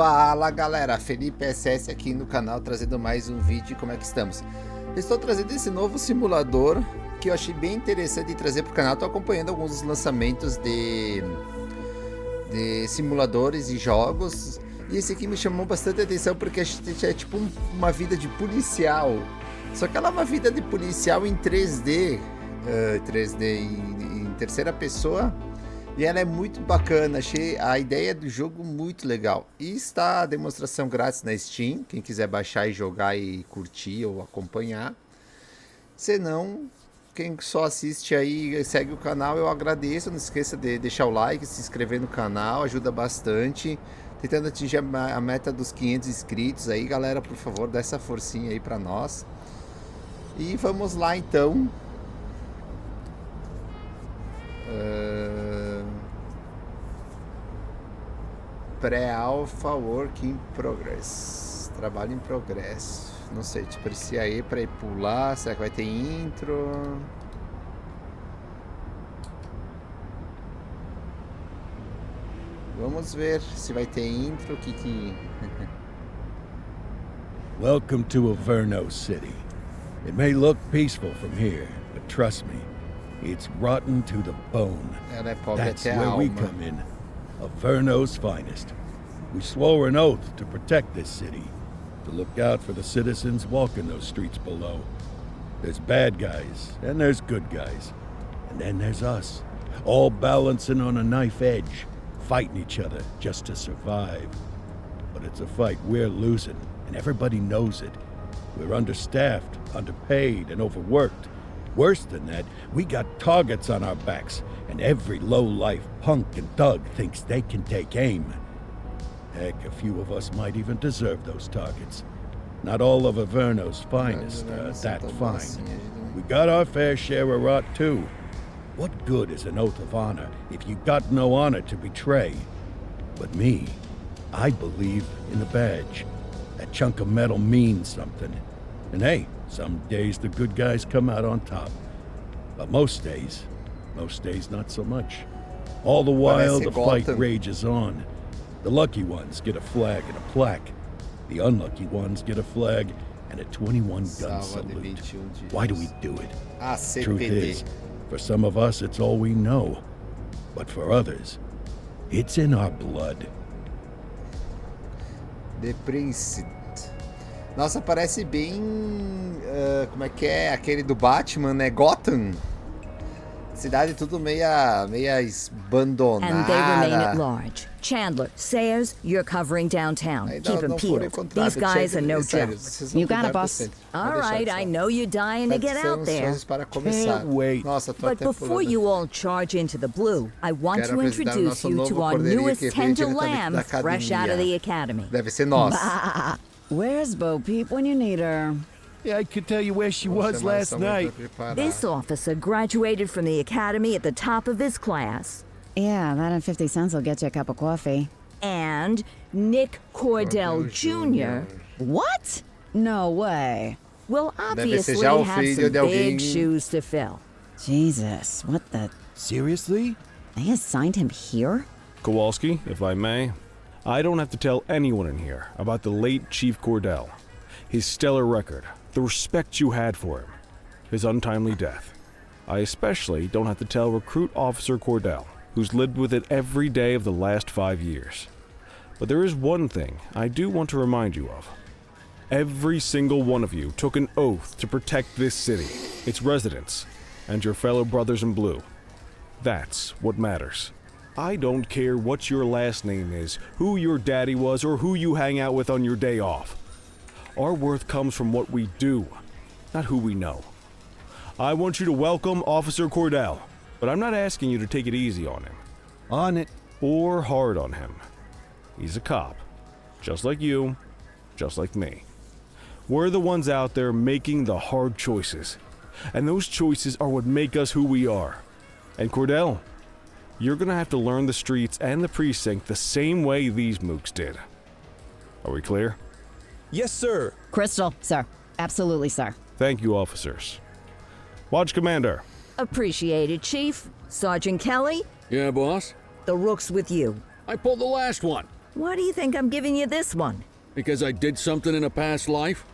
Fala galera, felipessfpss aqui no canal trazendo mais um vídeo. Como é que estamos? Estou trazendo esse novo simulador que eu achei bem interessante de trazer para o canal. Estou acompanhando alguns dos lançamentos de simuladores e jogos, e esse aqui me chamou bastante atenção porque é tipo uma vida de policial, só que ela é uma vida de policial em 3D, em terceira pessoa. E ela é muito bacana, achei a ideia do jogo muito legal. E está a demonstração grátis na Steam, quem quiser baixar e jogar e curtir ou acompanhar. Se não, quem só assiste aí, segue o canal, eu agradeço. Não esqueça de deixar o like, se inscrever no canal, ajuda bastante. Tentando atingir a meta dos 500 inscritos aí, galera, por favor, dá essa forcinha aí pra nós. E vamos lá então. Pré-alpha, work in progress, trabalho em progresso. Não sei, te parecia aí pra ir pular. Será que vai ter intro? Vamos ver se vai ter intro. Welcome to Averno City. It may look peaceful from here, but trust me, it's rotten to the bone. Ela é pobre That's até a where we alma. come in. Averno's finest. We swore an oath to protect this city, to look out for the citizens walking those streets below. There's bad guys, and there's good guys. And then there's us, all balancing on a knife edge, fighting each other just to survive. But it's a fight we're losing, and everybody knows it. We're understaffed, underpaid, and overworked. Worse than that, we got targets on our backs, and every low-life punk and thug thinks they can take aim. Heck, a few of us might even deserve those targets. Not all of Averno's finest are that fine. We got our fair share of rot, too. What good is an oath of honor if you got no honor to betray? But me, I believe in the badge. That chunk of metal means something. And hey, some days the good guys come out on top. But most days not so much. All the while the fight rages on. The lucky ones get a flag and a plaque. The unlucky ones get a flag and a 21-gun salute. Why do we do it? Truth is, for some of us it's all we know. But for others, it's in our blood. The Precinct. Nossa, parece bem... como é que é? Aquele do Batman, né? Gotham. Cidade tudo meia abandonada. And they remain at large. Chandler, Sayers, you're covering downtown. Keep them peeled. These guys are no joke. You got it, boss. All right, I know you're dying to get out there. Can't wait. Nossa, tô But até before pulando. you all charge into the blue, I want Quero to apresentar o introduce nosso you to novo our cordeirinho newest que veio tender diretamente lamb da fresh out of academia. the academy. Deve ser nós. Where's Bo Peep when you need her? Yeah, I could tell you where she Vou was chamar last essa mãe pra night. preparar. This officer graduated from the academy at the top of his class. Yeah, that and 50 cents will get you a cup of coffee. And Nick Cordell Jr. What? No way. will ser obviously já o have filho some de alguém. big shoes to fill. Jesus, what the... Seriously? They assigned him here? Kowalski, if I may, I don't have to tell anyone in here about the late Chief Cordell, his stellar record, the respect you had for him, his untimely death. I especially don't have to tell Recruit Officer Cordell, who's lived with it every day of the last 5 years. But there is one thing I do want to remind you of. Every single one of you took an oath to protect this city, its residents, and your fellow brothers in blue. That's what matters. I don't care what your last name is, who your daddy was, or who you hang out with on your day off. Our worth comes from what we do, not who we know. I want you to welcome Officer Cordell, but I'm not asking you to take it easy on him. On it. Or hard on him. He's a cop, just like you, just like me. We're the ones out there making the hard choices, and those choices are what make us who we are. And Cordell, you're gonna have to learn the streets and the precinct the same way these mooks did. Are we clear? Yes, sir. Crystal, sir. Absolutely, sir. Thank you, officers. Watch Commander. Appreciated, Chief. Sergeant Kelly, Yeah, boss? the rook's with you. I pulled the last one. Why do you think I'm giving you this one? Because I did something in a past life?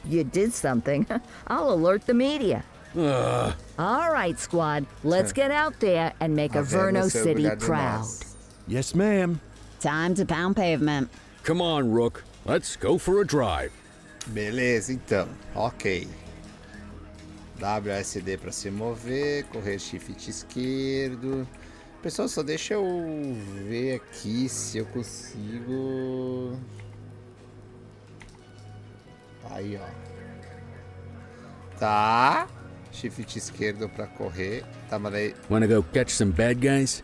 You did something. I'll alert the media. All right, squad. Let's get out there and make Averno City proud. Yes, ma'am. Time to pound pavement. Come on, Rook. Let's go for a drive. Beleza, então. Ok. WSD para se mover, correr shift esquerdo. Pessoal, só deixa eu ver aqui se eu consigo. Aí, ó. Tá. Shift esquerdo para correr. Tá, mas aí... Wanna go catch some bad guys?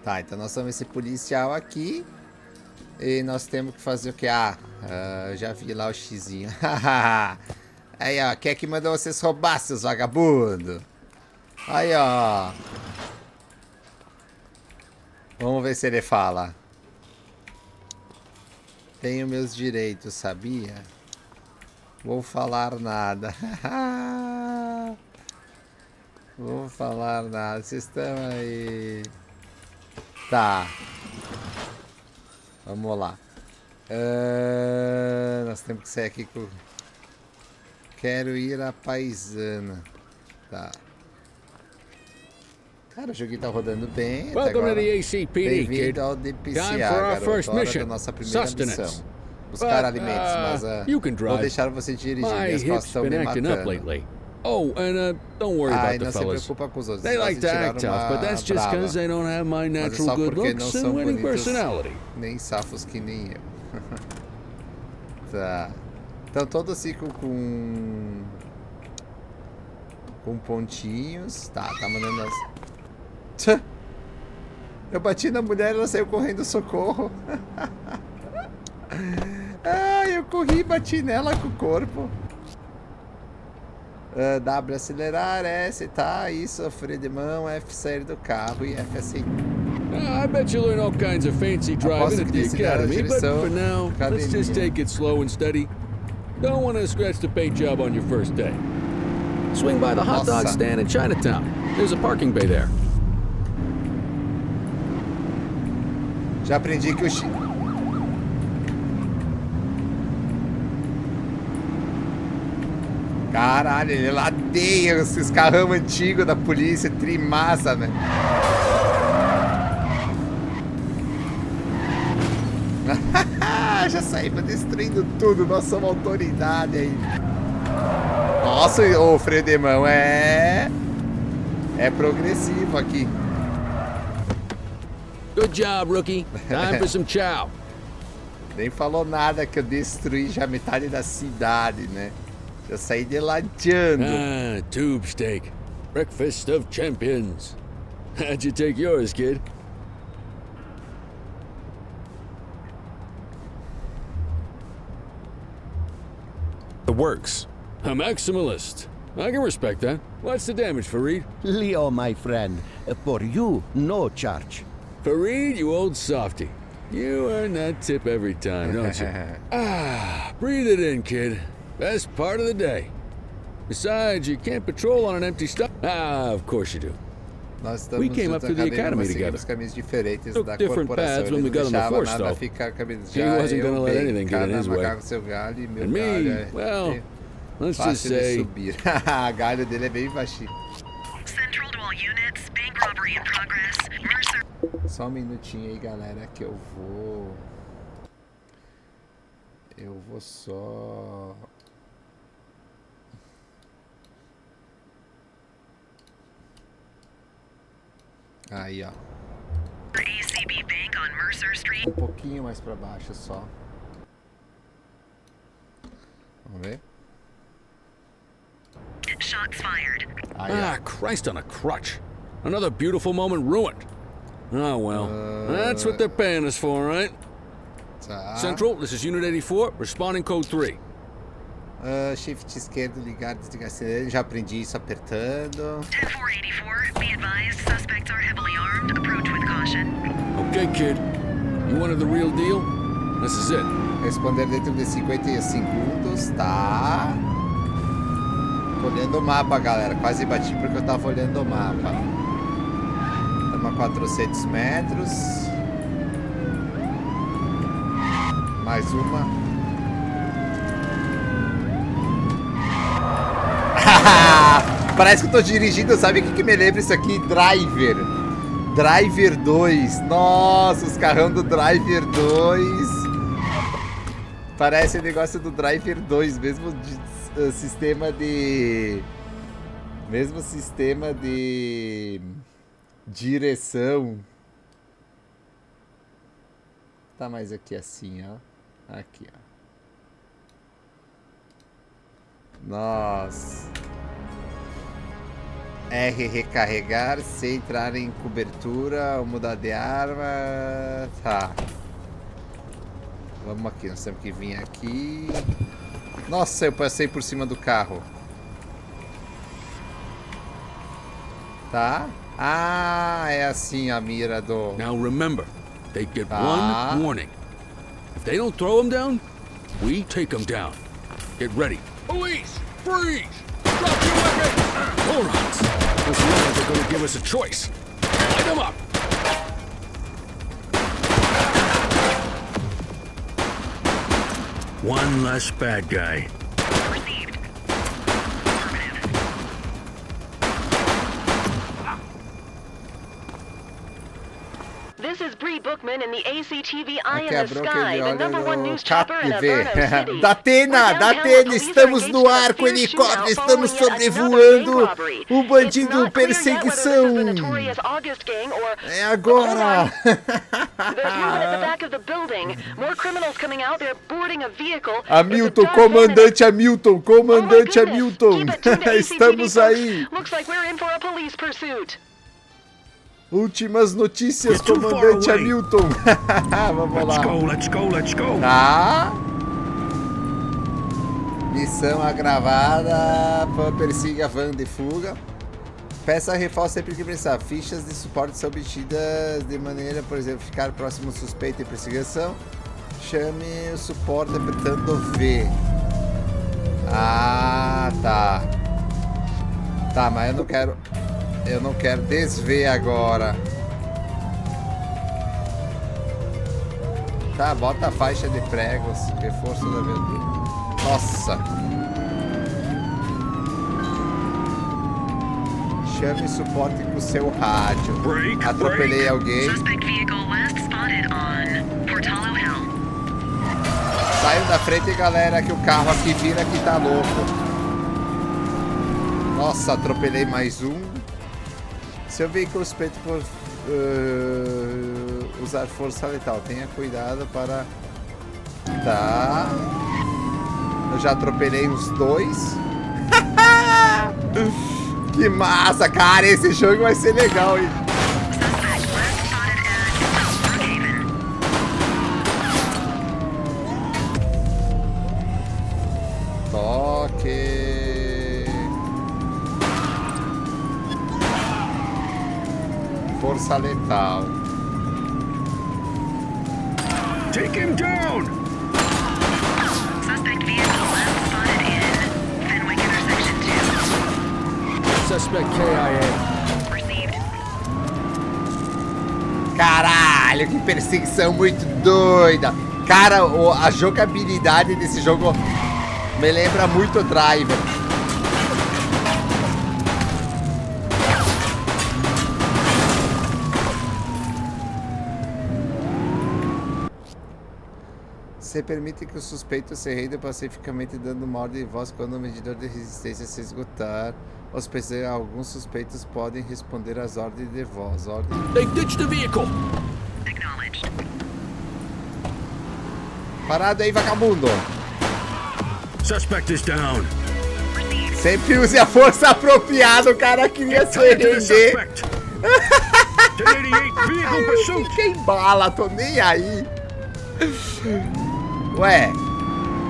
Tá, então nós somos esse policial aqui. E nós temos que fazer o que? Já vi lá o xizinho. Aí, ó. Quem é que mandou vocês roubar, seus vagabundos? Aí, ó. Vamos ver se ele fala. Tenho meus direitos, sabia? Vou falar nada. Vou falar nada. Vocês estão aí. Tá. Vamos lá. Nós temos que sair aqui com... Quero ir à paisana. Tá. Cara, o joguinho tá rodando bem. Welcome to the ACPD, kid. Bem-vindo ao DPCA, Time for our first hora mission. da nossa primeira Sustenance. missão. Buscar alimentos, mas you can drive. vou deixar você dirigir. My Minhas costas hips estão been me acting up matando. lately. Oh, and don't worry Ai, about the não se fellas. preocupa com os outros. They Eles like to tiraram act tough, but that's just brava. because they don't have my Mas é natural só good porque não looks and são winning bonitos, personality. nem safos que nem eu. Tá. Então todos assim com pontinhos. Tá mandando as... Tchã! Eu bati na mulher e ela saiu correndo, socorro. Eu corri e bati nela com o corpo. W acelerar, S, tá, isso, freio de mão, F sair do carro e F aceitar. I bet you learn all kinds of fancy driving at the academy, but for now, let's just take it slow and steady. Don't want to scratch the paint job on your first day. Swing by the hot dog stand in Chinatown. There's a parking bay there. Já aprendi que o Caralho, ele ladeia esses carrão antigos da polícia, trimassa, né? Já saímos destruindo tudo, nós somos autoridade aí. Nossa, o freio de mão é progressivo aqui. Good job, rookie. Time for some chow. Nem falou nada que eu destruí já metade da cidade, né? Eu saí delateando. Tube steak. Breakfast of champions. How'd you take yours, kid? The works. A maximalist. I can respect that. What's the damage, Fareed? Leo, my friend, for you, no charge. Fareed, you old softy. You earn that tip every time, don't you? Breathe it in, kid. Best part of the day. Besides, you can't patrol on an empty stomach. Of course you do. We came up through the academy together. Took different paths when we got on the force, though. He wasn't going to let anything get in his way. And me, well, let's just say... Galho dele é bem baixinho. Central to all units, bank robbery in progress. Mercer. Só um minutinho aí, galera, que eu vou só... Aí, ó. ACB Bank on Mercer Street. Um pouquinho mais pra baixo só. Vamos ver. Shots fired. Aí, Christ on a crutch. Another beautiful moment ruined. Oh, well. That's what they're paying us for, right? Tá. Central, this is Unit 84, responding code 3. Shift esquerdo, ligar, desligar acelera. Já aprendi isso apertando. 10-484, be advised, suspects are heavily armed. Approach with caution. Okay, kid. You wanted the real deal? This is it. Responder dentro de 50 segundos, tá? Tô olhando o mapa, galera. Quase bati porque eu tava olhando o mapa. Estamos a 400 metros. Mais uma. Parece que eu tô dirigindo, sabe o que me lembra isso aqui? Driver. Driver 2. Nossa, os carrão do Driver 2. Parece o negócio do Driver 2, mesmo sistema de direção. Tá mais aqui assim, ó. Aqui, ó. Nossa. R recarregar, C entrar em cobertura, ou mudar de arma. Tá. Vamos aqui, nós temos que vir aqui. Nossa, eu passei por cima do carro. Tá? Ah, é assim a mira do... Now remember, they get one warning. If they don't throw them down, we take them down. Get ready. Police! Freeze! Drop your weapon! Morons! Doesn't look like they're gonna give us a choice. Light them up! One less bad guy. Received. This is Bree Bookman in the ACTV Eye Aqui in a the bronca Sky, de the olha number one no news chopper in CAT-TV. Averno City. Datena, estamos no ar com o helicóptero, estamos sobrevoando o bandido perseguição. É agora. Hamilton, comandante Hamilton, comandante Hamilton. Estamos aí. Últimas notícias, comandante Hamilton. Vamos lá. Let's go. Tá. Missão agravada. Persiga a van de fuga. Peça reforço sempre que precisar. Fichas de suporte são obtidas de maneira, por exemplo, ficar próximo ao suspeito em perseguição. Chame o suporte apertando V. Ah, tá. Tá, mas eu não quero desver agora. Tá, bota a faixa de pregos. Reforço da aventura. Nossa. Chame suporte com o seu rádio. Atropelei alguém. Suspect vehicle last spotted on Portalo Hill. Saiu da frente, galera, que o carro aqui vira que tá louco. Nossa, atropelei mais um. Seu veículo suspeito por usar força letal. Tenha cuidado para... Tá. Eu já atropelei uns dois. Que massa, cara. Esse jogo vai ser legal, hein? Suspect last spotted at Brookhaven. Toque. Força letal. Take him down! Suspect vehicle last spotted in Fenwick Intersection 2. Suspect KIA. Received. Caralho, que perseguição muito doida. Cara, a jogabilidade desse jogo me lembra muito Driver. Você permite que o suspeito se renda pacificamente dando uma ordem de voz quando o medidor de resistência se esgotar. Alguns suspeitos podem responder às ordens de voz. They ditched the vehicle! Acknowledged. Parado aí, vagabundo! Suspect is down. Sempre use a força apropriada, o cara queria se Tied to the render. suspect. 1088 vehicle pursuit. Fiquei em bala, tô nem aí. Ué,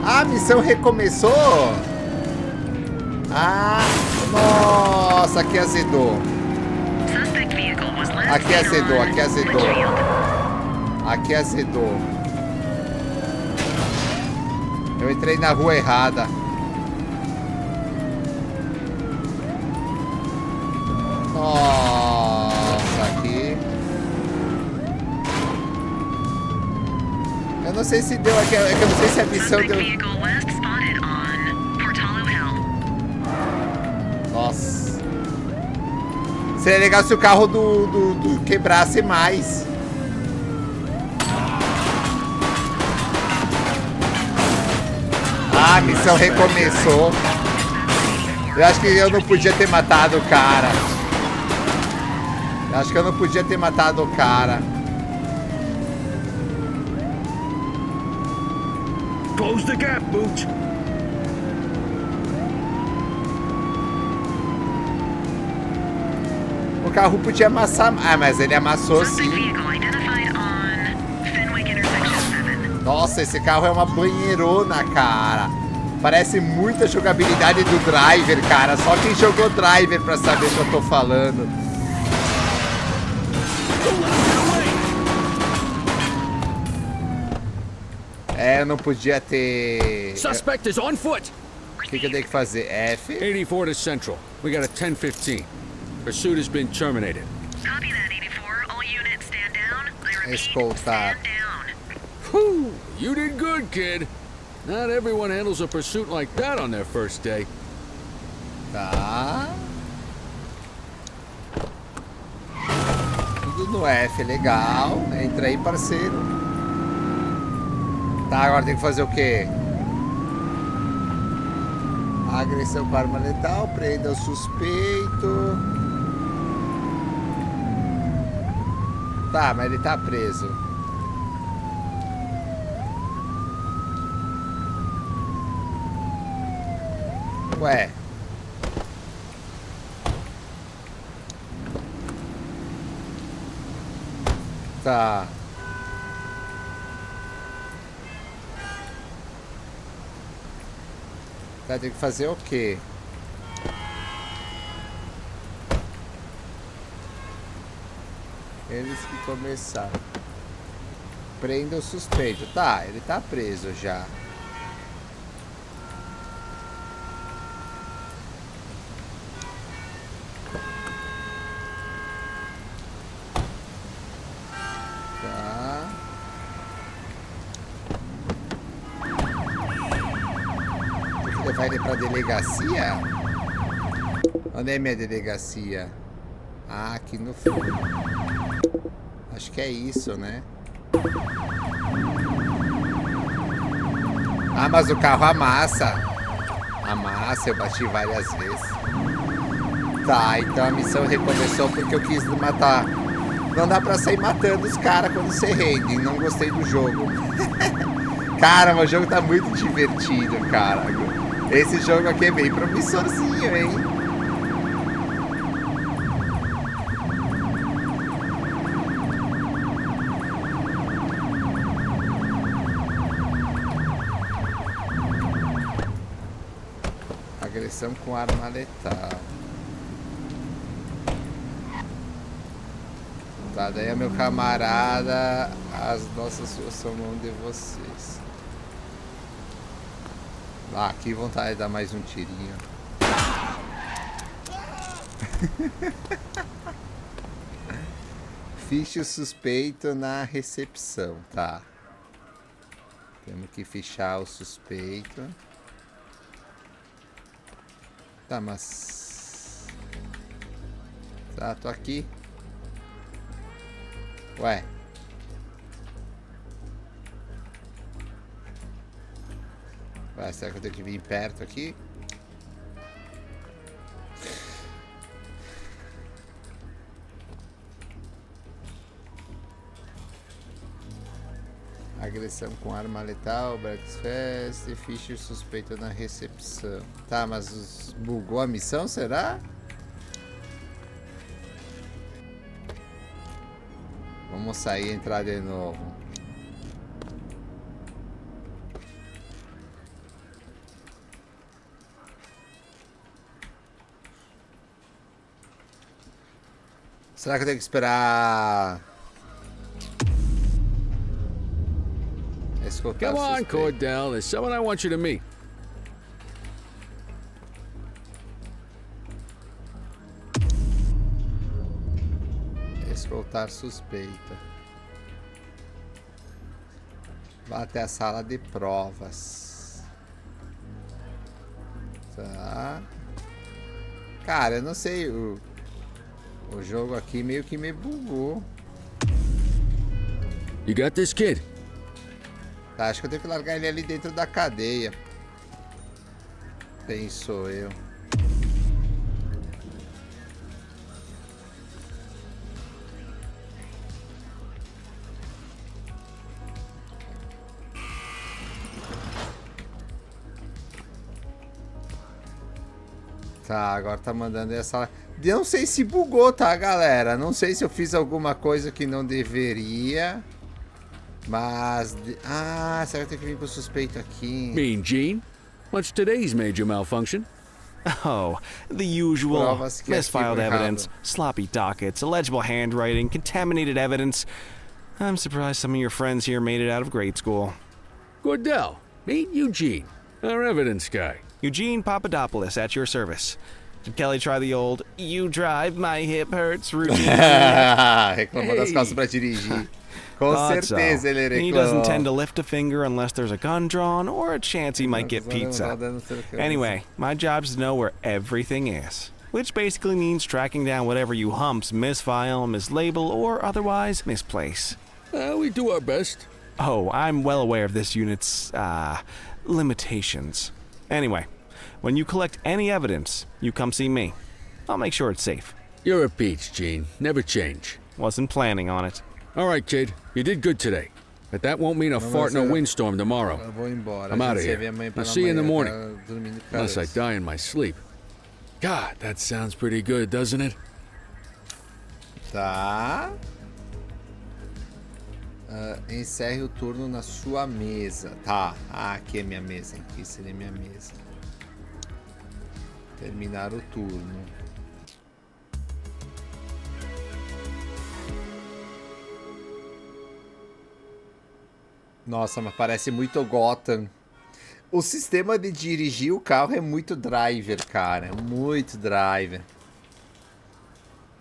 a missão recomeçou? Ah, nossa, aqui azedou. Suspect vehicle was last Aqui seen azedou, on aqui azedou. Litchfield. Aqui azedou. Eu entrei na rua errada. Nossa, aqui. não sei se deu aqui, é que eu não sei se a missão Suspect deu... vehicle west spotted on Portalo Hill. Nossa. Seria legal se o carro do quebrasse mais. Ah, a missão recomeçou. Eu acho que eu não podia ter matado o cara. Eu acho que eu não podia ter matado o cara. Close the gap, Booch. O carro podia amassar... Ah, mas ele amassou Suspect sim. vehicle identified on Fenwick Intersection 7. Nossa, esse carro é uma banheirona, cara. Parece muita jogabilidade do Driver, cara. Só quem jogou Driver pra saber o que eu tô falando. É, eu não podia ter... Suspect is on foot. O que eu tenho que fazer? F? 84 to Central. We got a 10:15. Pursuit has been terminated. Copy that, 84. All units stand down. I repeat, Escoltar. stand down. Whew, you did good, kid. Not everyone handles a pursuit like that on their first day. Tá. Tudo no F, legal. Entra aí, parceiro. Tá, agora tem que fazer o quê? Agressão com arma letal, prenda o suspeito. Tá, mas ele tá preso. Ué. Tá. Vai ter que fazer o quê? Eles que começaram. Prenda o suspeito. Tá, ele tá preso já. Tá. Tem que levar ele pra delegacia? Onde é minha delegacia? Ah, aqui no fundo. Acho que é isso, né? Ah, mas o carro amassa. Amassa, eu bati várias vezes. Tá, então a missão recomeçou porque eu quis matar. Não dá pra sair matando os caras quando você rende. Não gostei do jogo. Cara, o jogo tá muito divertido, cara. Esse jogo aqui é bem promissorzinho, hein? Agressão com arma letal. Tá, daí é meu camarada. As nossas suas são mão de vocês. Ah, que vontade de dar mais um tirinho. Fiche o suspeito na recepção, tá. Temos que fichar o suspeito. Tá, mas... Tá, tô aqui. Ué. Ué, será que eu tenho que vir perto aqui? Agressão com arma letal, breakfast, ficha suspeito na recepção. Tá, mas bugou a missão, será? Vamos sair e entrar de novo. Será que eu tenho que esperar? Escutar Come on, suspeito. Cordell. There's someone I want you to meet. Escoltar suspeita. Vá até a sala de provas. Tá. Cara, eu não sei. O jogo aqui meio que me bugou. You got this, kid? Tá, acho que eu tenho que largar ele ali dentro da cadeia. Penso eu. Tá, agora tá mandando essa... Eu não sei se bugou, tá, galera? Não sei se eu fiz alguma coisa que não deveria. Mas... Ah, será que eu tenho que vir com o suspeito aqui? Mean Gene? What's today's major malfunction? Oh, the usual. Provas que Misfiled arquivo evidence, errado. sloppy dockets, illegible handwriting, contaminated evidence. I'm surprised some of your friends here made it out of grade school. Cordell, meet Eugene, our evidence guy. Eugene Papadopoulos at your service. Did Kelly try the old "you drive, my hip hurts" routine? Reclamou das costas pra dirigir. Com Thought so. certeza ele He reclamou. doesn't tend to lift a finger unless there's a gun drawn or a chance he might get pizza. Anyway, my job's to know where everything is. Which basically means tracking down whatever you humps misfile, mislabel, or otherwise misplace. We do our best. Oh, I'm well aware of this unit's, limitations. Anyway, when you collect any evidence, you come see me. I'll make sure it's safe. You're a peach, Gene. Never change. Wasn't planning on it. All right, kid. You did good today. But that won't mean a fart in a windstorm tomorrow. Eu vou embora. I'm out of A gente se vê here. amanhã I'll pela see you in the manhã, morning. tá dormindo com Unless I cabeça. die in my sleep. God, that sounds pretty good, doesn't it? Tá. Encerre o turno na sua mesa. Tá. Ah, aqui é minha mesa. Aqui seria minha mesa. Terminar o turno. Nossa, mas parece muito Gotham. O sistema de dirigir o carro é muito driver, cara. Muito driver.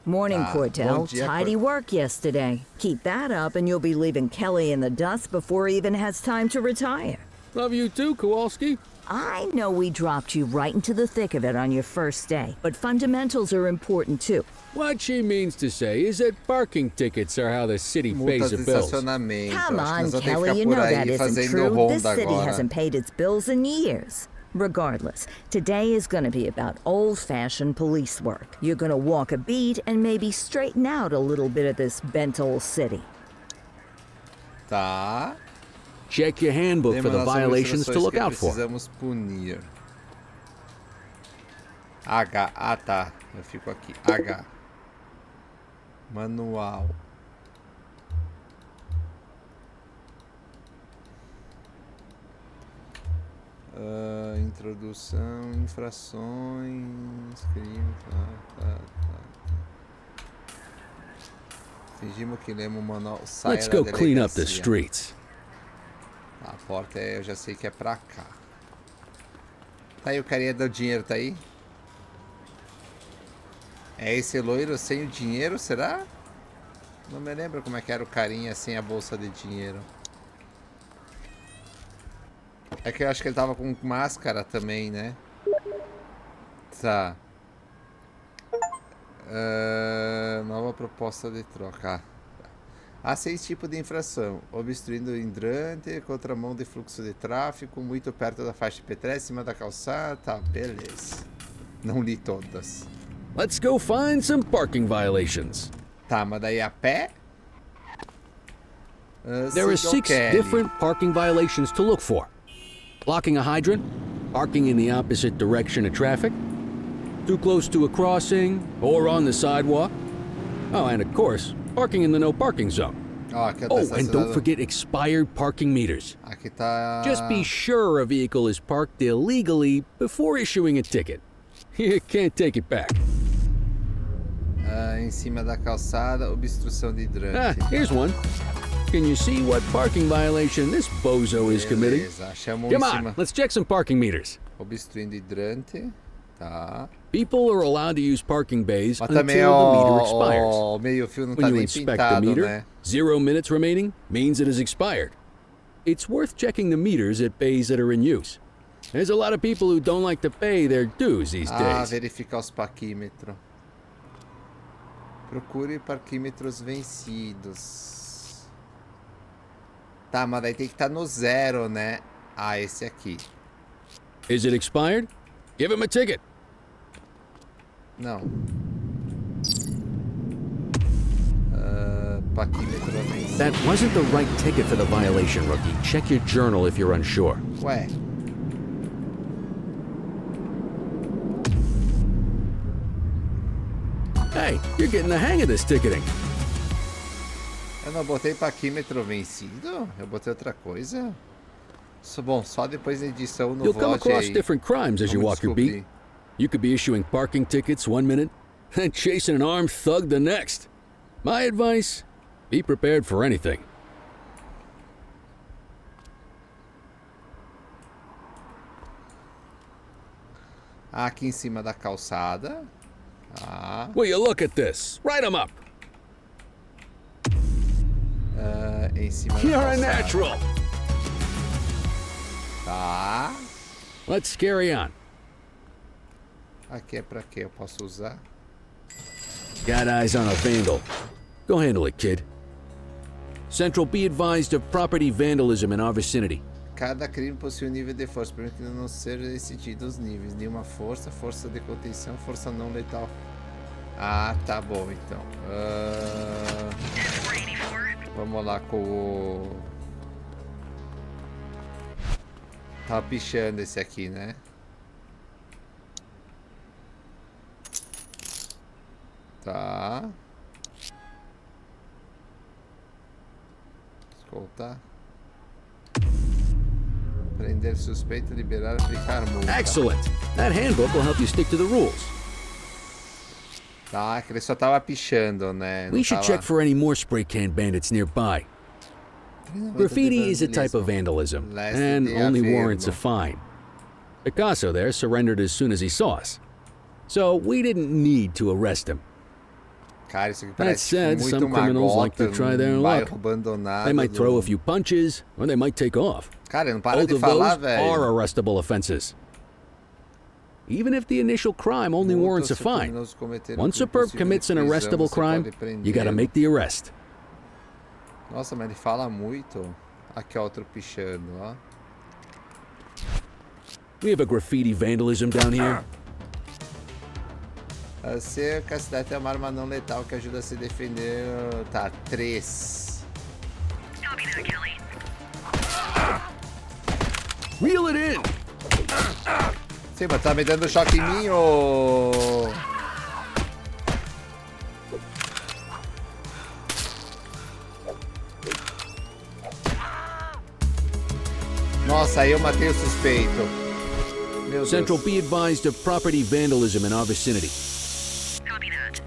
Morning, bom Cordell. dia, Tidy work yesterday. Keep that up and you'll be leaving Kelly in the dust before he even has time to retire. Love you too, Kowalski. I know we dropped you right into the thick of it on your first day, but fundamentals are important too. What she means to say is that parking tickets are how the city pays Multas the de bills. estacionamento. Come Acho que on, nós vamos ter que Kelly, ficar you por know aí that isn't fazendo true. ronda This city agora. hasn't paid its bills in years. Regardless, today is going to be about old-fashioned police work. You're going to walk a beat and maybe straighten out a little bit of this bent old city. Tá. Check your handbook for the Temos as violations to observações look que out for. precisamos punir. H. Ah, tá. Eu fico aqui. H. Manual. Introdução, infrações, crime, tá. Fingimos que lemos o manual. Saia Let's da go clean up the delegacia. streets. A porta eu já sei que é pra cá. Tá aí, o carinha do dinheiro tá aí? É esse loiro sem o dinheiro, será? Não me lembro como é que era o carinha sem a bolsa de dinheiro. É que eu acho que ele tava com máscara também, né? Tá. Nova proposta de troca. Há 6 tipos de infração: obstruindo o hidrante, contramão de fluxo de tráfego, muito perto da faixa de pedestre, em cima da calçada. Tá, beleza. Não li todas. Let's go find some parking violations. Tá, mas daí a pé? There are Siga o 6 Kelly. different parking violations to look for. Blocking a hydrant, parking in the opposite direction of traffic, too close to a crossing, or on the sidewalk. Oh, and of course, parking in the no parking zone. Ó, aqui Oh, and don't forget expired parking meters. Aqui tá. Just be sure a vehicle is parked illegally before issuing a ticket. You can't take it back. Em cima da calçada, obstrução de hidrante. Here's one. Can you see what parking violation this bozo is committing? Beleza, chamou Come em on, cima. let's check some parking meters. Obstruindo hidrante. Tá. People are allowed to use parking bays Mas until também the meter expires. o meio-fio não tá When you nem inspect the pintado, meter, né? 0 minutes remaining means it is expired. it's worth checking the meters at bays that are in use. There's a lot of people who don't like to pay their dues these days. Verificar os parquímetros. Procure parquímetros vencidos. Tá, mas daí tem que estar no 0, né? Ah, esse aqui. Is it expired? Give him a ticket. Não. Parquímetro vencido. That wasn't the right ticket for the violation, rookie. Check your journal if you're unsure. Ué. Hey, you're getting the hang of this ticketing. Eu não botei parquímetro vencido? Eu botei outra coisa? Bom, só depois da edição no You'll come VOD across aí. different crimes as you Vamos walk your beat. descobrir. You could be issuing parking tickets one minute and chasing an armed thug the next. My advice, be prepared for anything. Aqui em cima da calçada. Tá. Will you look at this? Write 'em up. Em cima da You're a calçada. natural. Tá. Let's carry on. Aqui é pra quê? Eu posso usar? Got eyes on a vandal. Go handle it, kid. Central, be advised of property vandalism in our vicinity. Cada crime possui um nível de força, para que não sejam decididos os níveis. Nenhuma força, força de contenção, força não letal. Ah, tá bom então. Vamos lá com o... Tá pichando esse aqui, né? Tá. Escoltar. Prender suspeito, liberar, aplicar multa. Excellent. That handbook will help you stick to the rules. Tá, que ele só tava pichando, né? We should check for any more spray can bandits nearby. Graffiti is a type of vandalism, and only warrants a fine. Picasso there surrendered as soon as he saw us. So we didn't need to arrest him. Cara, isso aqui That parece said, muito some uma criminals like to gota, try their luck. bairro abandonado. They might do- throw a few punches, or they might take off. Cara, não para Both de of falar, those are velho. arrestable offenses. Even if the initial crime only warrants a fine, once a perp commits an arrestable crime, you gotta make the arrest. Nossa, mas ele fala muito. Aqui, ó, outro pichando, ó. We have a graffiti vandalism down here. Cerca, a cidade tem uma arma não letal que ajuda a se defender. Tá, 3. Copy that, Kelly. Reel it in! Sim, mas tá me dando choque em mim, ô... Nossa, aí eu matei o suspeito. Meu Central, Deus. be advised of property vandalism in our vicinity. Copy that.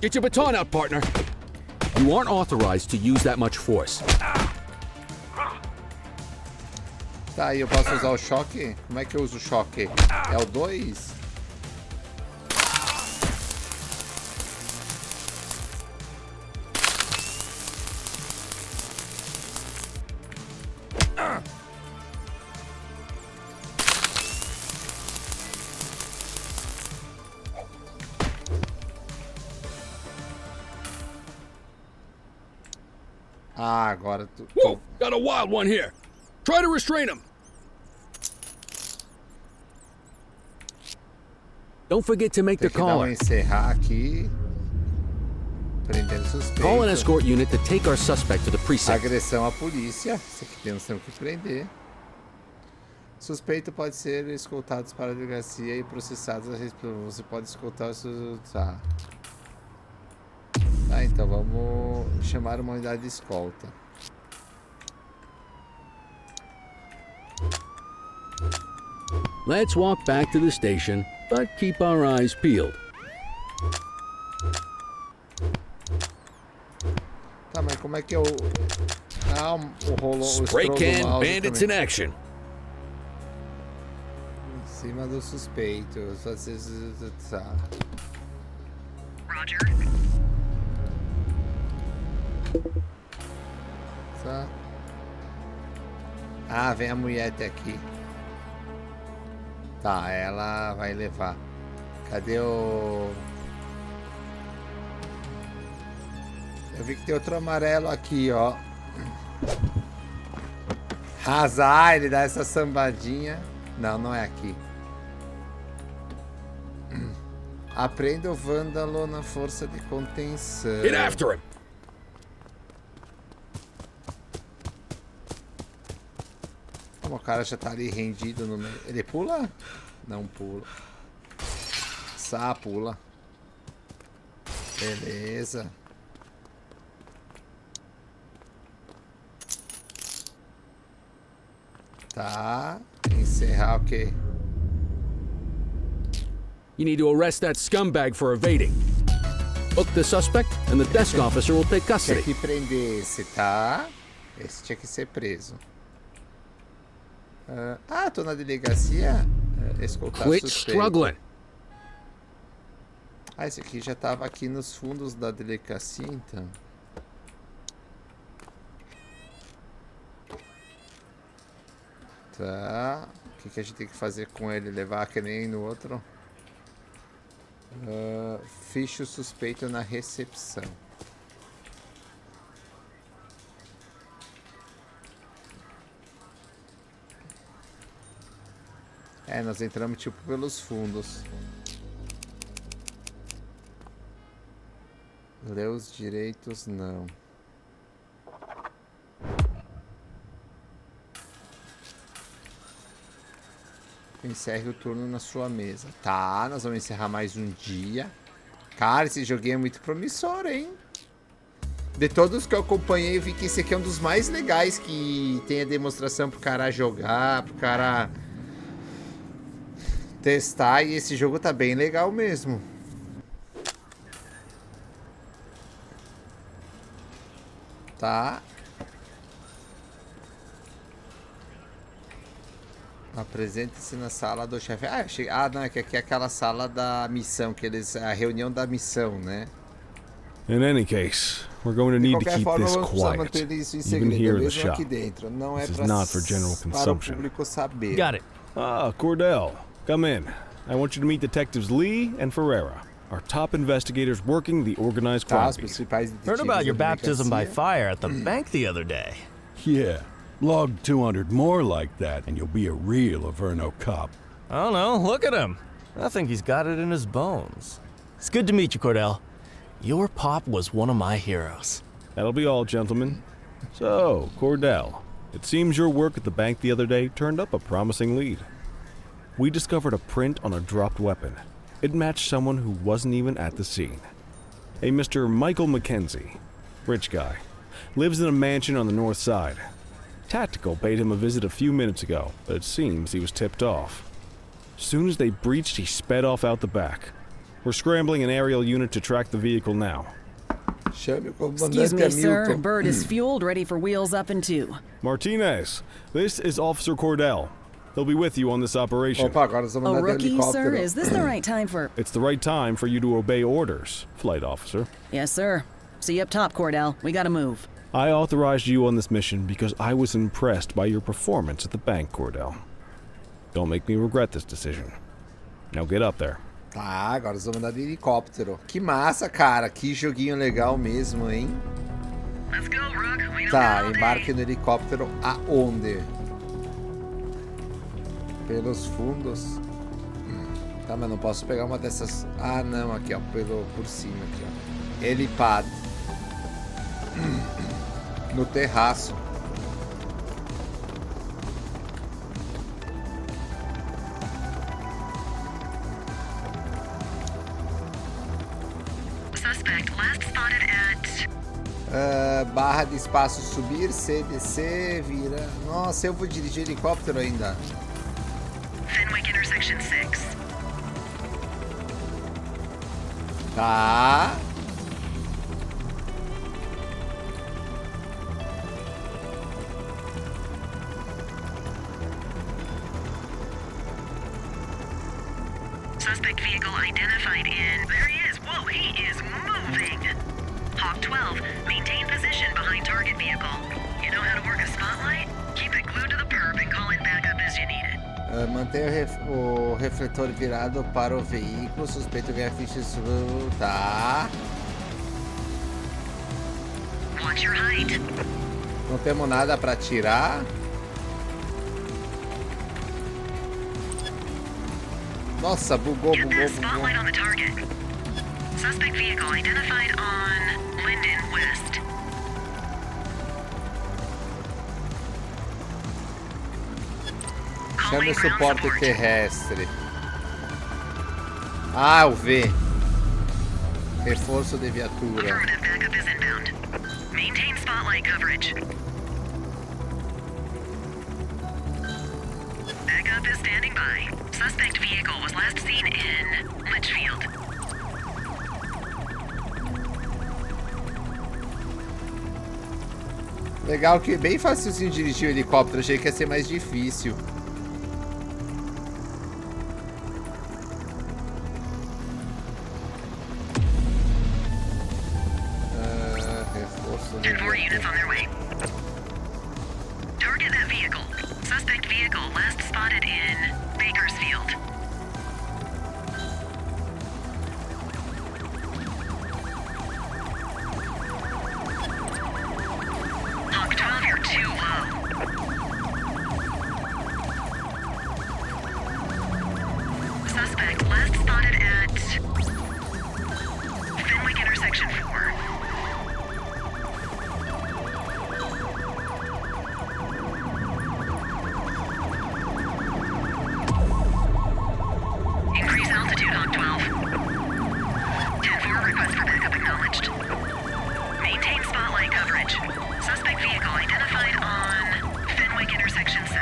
Get your baton out, partner. You aren't authorized to use that much force. Tá, aí eu posso usar o choque? Como é que eu uso o choque? É o 2? Ah, agora tu... Whoa! Got a wild one here. Try to restrain him. Don't forget to make Tem the que dar caller. encerrar aqui. Prendendo suspeito. Call an escort unit to take our suspect to the precinct. Agressão à polícia. Isso aqui nós temos que prender. Suspeito pode ser escoltado para a delegacia e processado. Você pode escoltar o seu... Tá. Tá, então vamos chamar uma unidade de escolta. Let's walk back to the station, but keep our eyes peeled. Tá, mas como é que eu... Ah, o rolo... Spray o can mouse bandits também. in action. Em cima do suspeito. Tá. Roger. Ah, vem a mulher até aqui. Tá, ela vai levar. Cadê o... Eu vi que tem outro amarelo aqui, ó. Azar, ele dá essa sambadinha. Não, não é aqui. Aprenda o vândalo na força de contenção. Get after him! Como o cara já tá ali rendido no meio. Ele pula? Não pula. Sá, pula. Beleza. Tá. Encerrar o quê? You need to arrest that scumbag for evading. Hook the suspect and the desk officer will take Tinha custody. que prender esse, tá? Esse tinha que ser preso. Tô na delegacia. Escoltar Quit suspeito. struggling. Esse aqui já tava aqui nos fundos da delegacia, então. Tá. O que a gente tem que fazer com ele? Levar que nem no outro? Ficha o suspeito na recepção. Nós entramos tipo pelos fundos. Lê os direitos, não. Encerre o turno na sua mesa. Tá, nós vamos encerrar mais um dia. Cara, esse joguinho é muito promissor, hein? De todos que eu acompanhei, eu vi que esse aqui é um dos mais legais, que tem a demonstração pro cara jogar, pro cara testar, e esse jogo tá bem legal mesmo. Tá. Apresente-se na sala do chefe. Não, é que aqui é aquela sala da missão, que eles... A reunião da missão, né? In any case, we're going to De need to qualquer keep forma, this vamos precisar quiet, manter isso em even segredo, here in the mesmo shop. aqui dentro. Não é This is para not for general o consumption. público saber. Got it. Ah, Cordell, come in. I want you to meet Detectives Lee and Ferreira, our top investigators working the organized Tá, crime os beat. principais Heard about your detetives da baptism by delegacia. fire at the bank the other day. Yeah. Log 200 more like that, and you'll be a real Averno cop. I don't know, look at him. I think he's got it in his bones. It's good to meet you, Cordell. Your pop was one of my heroes. That'll be all, gentlemen. So, Cordell, it seems your work at the bank the other day turned up a promising lead. We discovered a print on a dropped weapon. It matched someone who wasn't even at the scene. A Mr. Michael Mackenzie, rich guy, lives in a mansion on the north side. Tactical paid him a visit a few minutes ago, but it seems he was tipped off. Soon as they breached, he sped off out the back. We're scrambling an aerial unit to track the vehicle now. Chame o Excuse comandante me, sir. Hamilton. Bird is fueled, ready for wheels up in 2. Martinez, this is Officer Cordell. He'll be with you on this operation. Opa, agora nós vamos A andar de rookie, sir? helicóptero. Is this the right time for... It's the right time for you to obey orders, Flight Officer. Yes, sir. See you up top, Cordell. We gotta move. I authorized you on this mission because I was impressed by your performance at the bank, Cordell. Don't make me regret this decision. Now get up there. Tá, agora nós vamos andar de helicóptero. Que massa, cara. Que joguinho legal mesmo, hein? Let's go, Rook. We don't Tá, got all day. embarque no helicóptero aonde? Pelos fundos. Tá, mas não posso pegar uma dessas... Ah, não, aqui, ó. Por cima, aqui, ó. Helipad. No terraço. Suspect last spotted at... Barra de espaço subir, C, descer, vira... Nossa, eu vou dirigir helicóptero ainda. Fenwick intersection 6. Tá. Suspect vehicle identified in... There he is. Whoa, he is moving. Hawk 12, maintain position behind target vehicle. You know how to work a spotlight? Keep it glued to the perp. as you need it. Mantenha o refletor virado para o veículo. Suspeito ganhar fichas. Tá. Watch your height. Não temos nada para tirar. Nossa, bugou. Spotlight on the target. Suspect vehicle identified on Linden West. Chame o suporte terrestre. Ah, o V. Reforço de viatura. Affirmative, backup is inbound. Maintain spotlight coverage. Backup is standing by. Suspect vehicle was last seen in Litchfield. Legal que é bem fácil dirigir o helicóptero. Achei que ia ser mais difícil. Reforço de 10-4 units on their way. Target that vehicle. Suspect vehicle last spotted in Bakersfield. Hawk 12, you're too low. Suspect last spotted at Fenwick intersection 4. Increase altitude, Hawk 12. 10-4, request for backup acknowledged. Maintain spotlight coverage. Suspect vehicle identified on Fenwick intersection 7.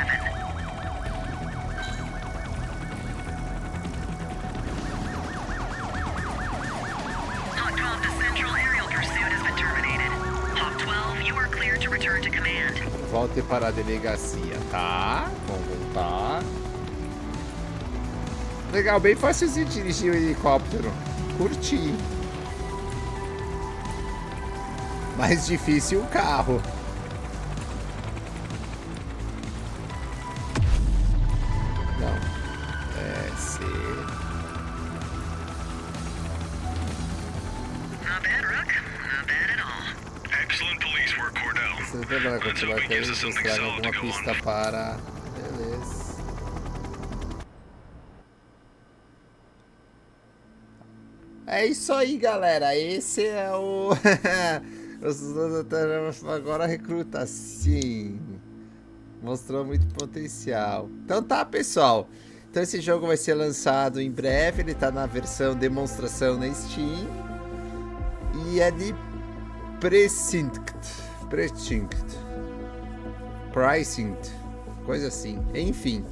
Hawk 12, the central aerial pursuit has been terminated. Hawk 12, you are cleared to return to command. Volte para a delegacia, tá? Vamos voltar. Legal, bem fácil de dirigir o helicóptero. Curti. Mais difícil o carro. Não. É C. Not bad, Rook. Not bad at all. Excellent police work, Cordell. Você vai Let's hope it gives us something mostrar solid to alguma go on. pista para... Beleza. É isso aí, galera. Esse é o... Agora recruta, sim. Mostrou muito potencial. Então tá, pessoal. Então esse jogo vai ser lançado em breve. Ele tá na versão demonstração na Steam. E é de Precinct. Coisa assim. Enfim.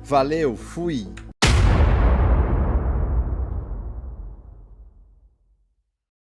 Valeu, fui.